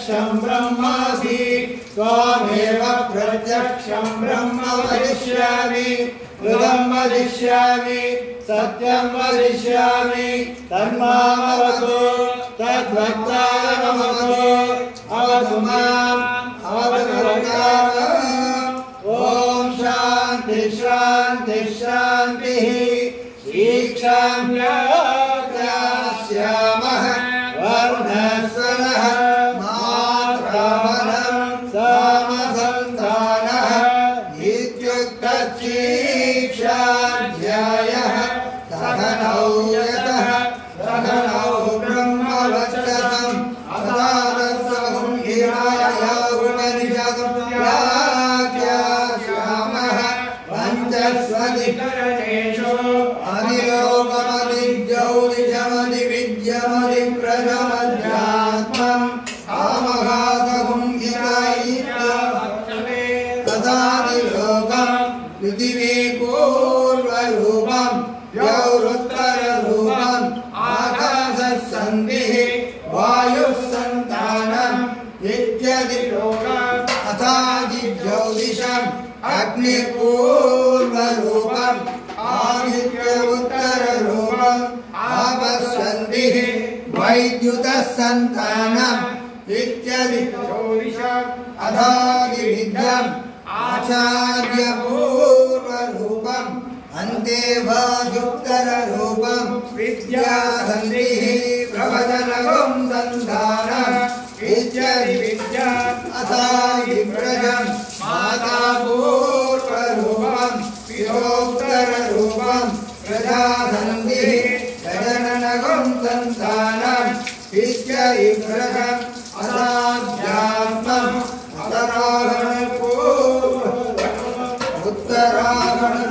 प्रत्यक्षं ब्रह्मासि त्वमेव प्रत्यक्षं ब्रह्म वदिष्यामि कृतं वदिष्यामि सत्यं वदिष्यामि तन्मामवतु तद्भक्तारमवतु अवतु माम् अवतु भक्तारम् ॐ शान्ति शान्ति शान्तिः ईक्षाम्यास्यामः वर्णस्वरः मात्रावनं समसन्तानः इत्युक्तच्छीक्षाध्यायः सहनौ यतः सहनौ ब्रह्मवक्षसं अदारसं हिरायोपनिषदं व्याख्यास्यामः पञ्चस्वधिकरणेषु अनिलोकमदिज्यौतिषमदिविद्यमदिप्रजमध्यात्मं तदादिलोकं पृथिवीपूर्वरूपं द्यौरुत्तररूपम् आकाशस्सन्धिः वायुस्सन्तानम् इत्यदिलोकम् अथादिज्यौतिषम् अग्निपूर्वरूपम् आदित्य उत्तररूपम् आपस्सन्धिः वैद्युतसन्तानम् इत्यदिज्यौतिषम् अथादिविद्यम् आचार्यपूर्वरूपम् अन्तेवायुत्तररूपम् विद्यासन्धिः प्रवचनगं सन्धानम् इत्यदिविद्यम् अथादिप्रजम् मातापूर्वरूपम् पितोत्तररूपम् प्रजासन्धिः प्रजननगं सन्तानम् इत्यदिप्रजम् अथाध्यात्मम्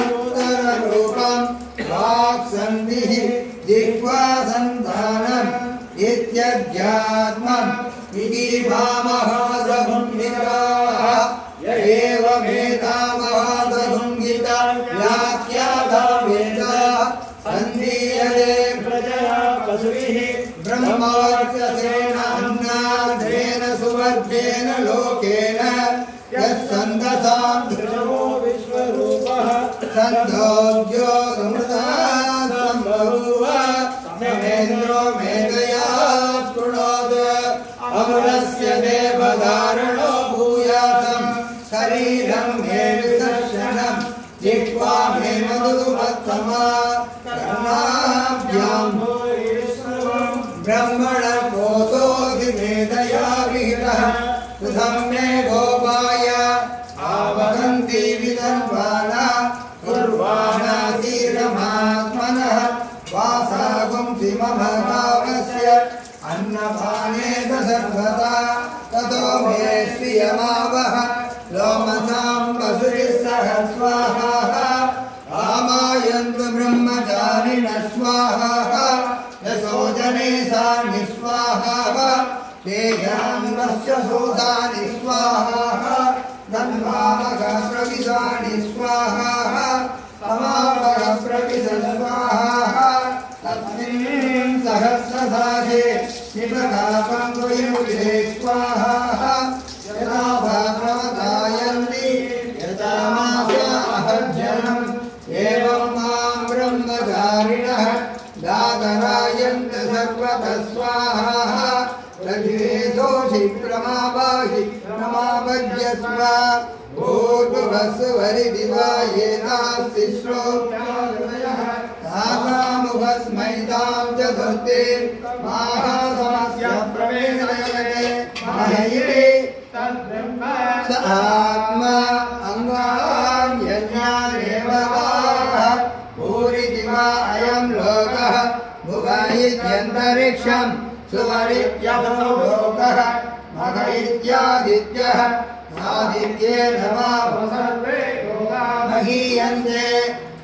उत्तरागणोत्तररूपम् वाक्सन्धिः जिह्वासन्धानम् इत्यध्यात्मम् इति भामहासंहिताः य एवमेतामहासंहिता व्याख्याता वेदाः सन्धीयते प्रजया पशुभिः ब्रह्मवर्चसेन अन्नाद्रेण सुवर्गेण लोकेन यत्सन्दसां धृतमो विश्वरूपः सन्दोज्यो समृताः सम्बभूव समेन्द्रो मेधया स्पृणोत् अमरस्य देवधारणो भूयासं शरीरं मे विदर्शनं जिह्वा मे मधुमत्तमा कर्णाभ्यां ब्रह्मणकोशोऽधिमेधया विहितः सुधं मे गोपाय आवहन्ति विदर्भाना कुर्वाणासीरमात्मनः वासागुंसि मम भावस्य अन्नपाने सर्वदा ततो मे श्रियमावह लोमसां वसुरिः सह स्वाहा आमायन्तु ब्रह्मचारिणः स्वाहा यशोजने सा निस्वाहा तेयान्वस्य सोदानि स्वाहा धन्वामग प्रविशानि स्वाहा समावग प्रविश स्वाहा तस्मिन् सहस्रसाधे शिवकापं त्वयुजे स्वाहा यदा भागवतायन्ति यदा मास्याहर्जनम् एवं मां ब्रह्मचारिणः दातरायन्त सर्वतः स्वाहा रघुवेशोषि प्रमावाहि प्रमावज्यस्व भूर्भुवस्सुवरिदिवा येनास्ति श्रोत्रहृदयः तासामुपस्मैतां चतुर्थे महासमस्य प्रवेशयते महयिरे तद्ब्रह्म स आत्मा अंगान्यन्यादेव वाः भूरिदिवा अयं लोकः भुव इत्यन्तरिक्षम् सुवरित्यसौ लोकः मघ इत्यादित्यः आदित्ये नमः सर्वे लोकाः महीयन्ते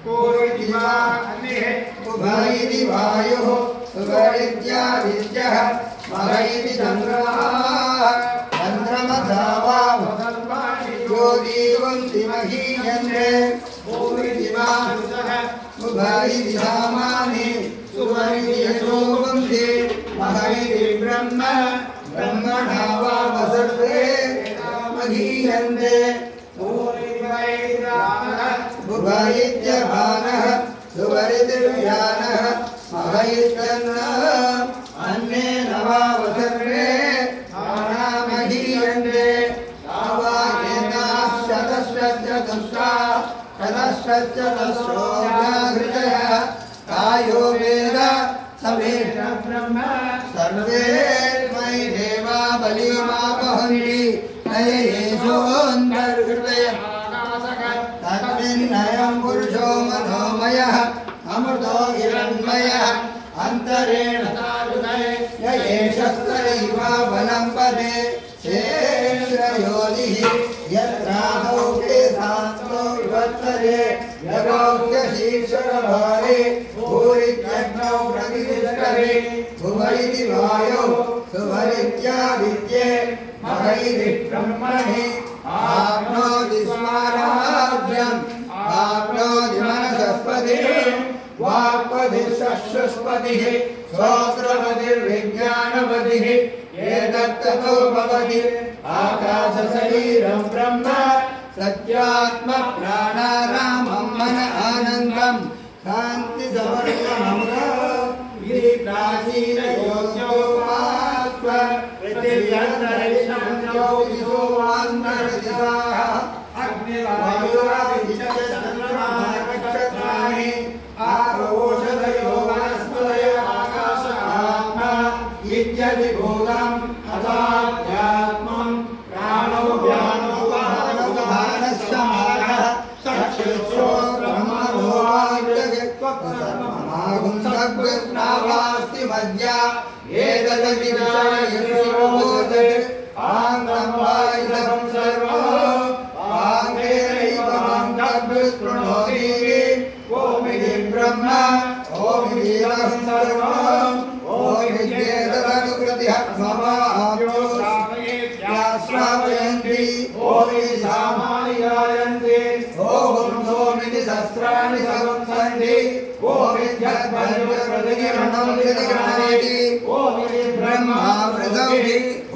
पूर्विदिवा अग्निः उभ इति वायुः सुवरित्यादित्यः मघ इति चन्द्रमाः चन्द्रमसा वामसर्वाणि ज्योतिवन्ति महीयन्ते पूर्विदिवा उभ इति सामानि सुवरिति यशो वन्ति मघ इति ब्रह्म ब्रह्मणा वा वसर्वे महीयन्ते भुवैद्यमानः सुवरिदिव्यानः महैत्यन्नः अन्नेन वा वसर्वे महीयन्ते आवाहेनाः शतश्चतुस्रो जागृतयः कायो वेद सवेश ब्रह्म सर्वे मयि देवा बलिमापहन्ति नयेषोऽन्तर्हृदय तस्मिन्नयं पुरुषो मनोमयः अमृतो हिरण्मयः अन्तरेण ययेषस्तरैव वनं पदे शेन्द्रयोनिः यत्राहौ केशान्तो विवत्सरे यगोऽप्यशीर्षरभारे भूरित्यग्नौ प्रतिष्ठरे भुवैति वायौ सुवरित्यादित्ये महैति ब्रह्मणि आप्नोति स्मराज्यम् आप्नोति मनसस्पतिः वाक्पतिश्चक्षुष्पतिः श्रोत्रपतिर्विज्ञानपतिः एतत्ततो भवति आकाशशरीरं ब्रह्म सत्यात्मप्राणारामं मन आनन्दं शान्तिसवर्णमृतम् इति प्राचीनयोग्योपास्त्व पृथिव्यन्तरिक्षं ज्योतिषोऽन्तर्दिशाः अग्निवायुरादित्यचन्द्रमानक्षत्राणि आरोषधयो वनस्पतयो आकाशआत्मा इत्यधिभूतम् अदाध्यात्मं प्राणो व्यानो वाहनसमानः चक्षुश्रोत्रमनोवाक्यगत्वमागुं सद्गुणावास्ति मध्या एतदधिरायशोदत् आङ्गं वा इदं सर्वम् आङ्गेनैव मां तद्विस्पृणोति ओमिति ब्रह्म ओमिति अहं सर्वम् ओमित्येतदनुकृतिः मम श्रावयन्ति ओमिति सामान्यायन्ति ओम सोमिति शस्त्राणि संसन्ति ओमित्यद्वज्रप्रतिगृह्णं प्रतिगृह्णेति ओमिति ब्रह्मा प्रसौति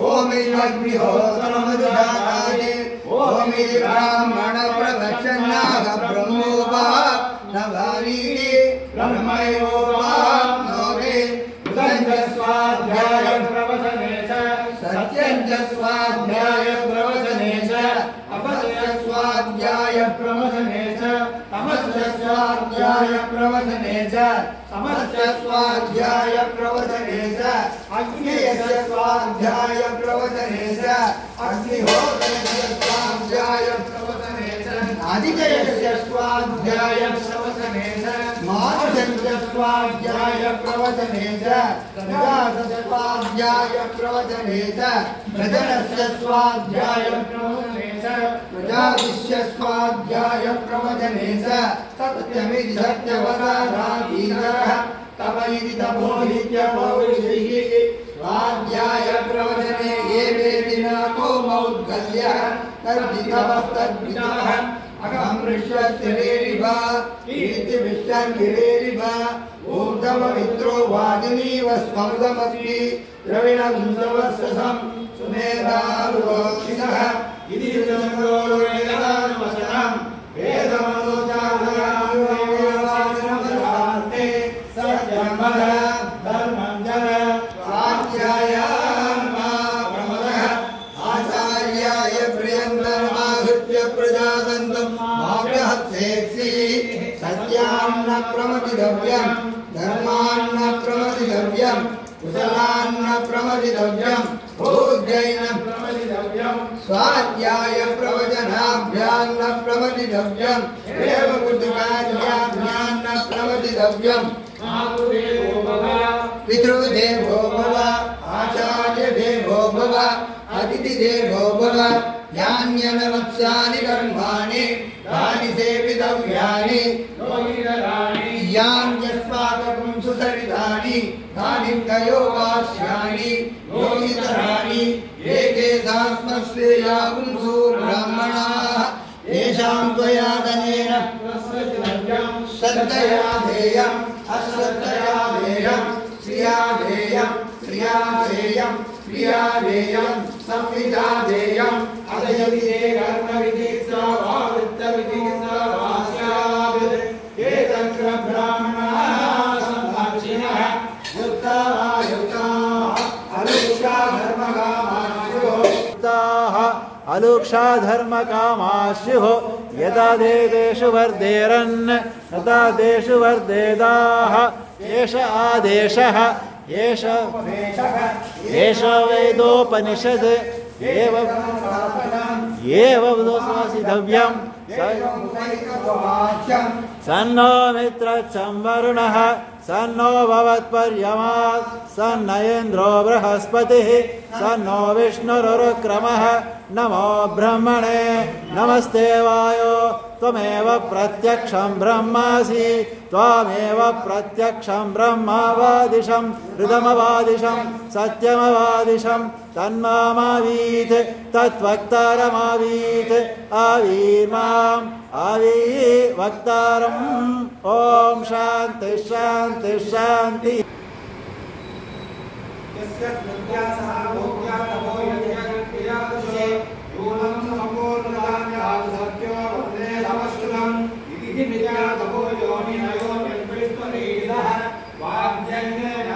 ओमिति अग्निहोत्रमनुजानाति ओमिति ब्राह्मणप्रवक्षन्नाः ब्रह्मोपानवानीति ब्रह्मयोपाप्नोति स्वाध्यायप्रवचने च सत्यं च स्वाध्यायप्रवचने च अपस्य स्वाध्यायप्रवचने च तमस्य स्वाध्यायप्रवचने च समस्य स्वाध्यायप्रवचने च अग्नेयस्य स्वाध्यायप्रवचने च अग्निहोत्रस्य स्वाध्यायप्रवचने च आदित्यस्य स्वाध्यायप्रवचने च मानुषस्य स्वाध्यायप्रवचने च प्रजास्य स्वाध्यायप्रवचने च प्रजनस्य स्वाध्यायप्रवचने च प्रजातिस्य स्वाध्यायप्रवचने च सत्यमिति सत्यवदानाधीरः तप इति तपोनित्यपौरुषैः स्वाध्यायप्रवचने ये वेदिनाको मौद्गल्यः तद्वितवस्तद्वितः अहं ऋष्यश्चिरेरिव इति विश्वङ्गिरेरिव ऊर्ध्वमित्रो वाजिनीव स्मृतमस्मि द्रविणगुंसवस्सं सुमेधारुरोक्षिणः इति वेदानुवचनं वेदमनोचारणान्ते सत्यमद धर्मं जन स्वाध्यायान्मा प्रमदः आचार्याय प्रियन्तरमाहृत्य प्रजातन्तं माभ्यहत्सेत्सि सत्यान्न प्रमतितव्यं धर्मान्न प्रमतितव्यं कुशलान्न प्रमतितव्यं भोज्यैन प्रमतितव्यं स्वाध्याय प्रवचनाभ्यान्न प्रमतितव्यं देवकुटुकार्याभ्यान्न प्रमतितव्यं मातृदेवो भव पितृदेवो भव आचार्यदेवो भव अतिथिदेवो भव यान्यनवत्सानि कर्माणि तानि सेवितव्यानि यान्यस्माकं सुसरितानि तानि कयोगास्यानि योगितराणि एके सास्मस्वेयागुंसु ब्राह्मणाः येषां त्वयादनेन श्रद्धया धेयम् अश्रद्धया धेयम् श्रिया धेयम् श्रिया धेयम् प्रिया संविधानेयं संविधानेयं अदयविदे कर्मविदे स्वावृत्तविदे स्वास्याद् एतत्र ब्राह्मणाः सम्भाषिणः अलुक्षा धर्मकामास्युः यदा देदेषु वर्धेरन् तदा देषु वर्धेदाः एष आदेशः एष वेदोपनिषद् एवं सन्नो मित्रच्चंवरुणः सन्नो भवत्पर्यमा सन्न इन्द्रो बृहस्पतिः सन्नो विष्णुरुक्रमः नमो ब्रह्मणे नमस्ते वायो त्वमेव प्रत्यक्षं ब्रह्मासि त्वमेव प्रत्यक्षं ब्रह्मवादिशं हृदमवादिशं सत्यमवादिशं तन्मामावीत् तत्वक्तारमावीत् आवीर्माम् आवीर्वक्तारम् ॐ शान्ति शान्ति शान्ति वाग्यज्ञेन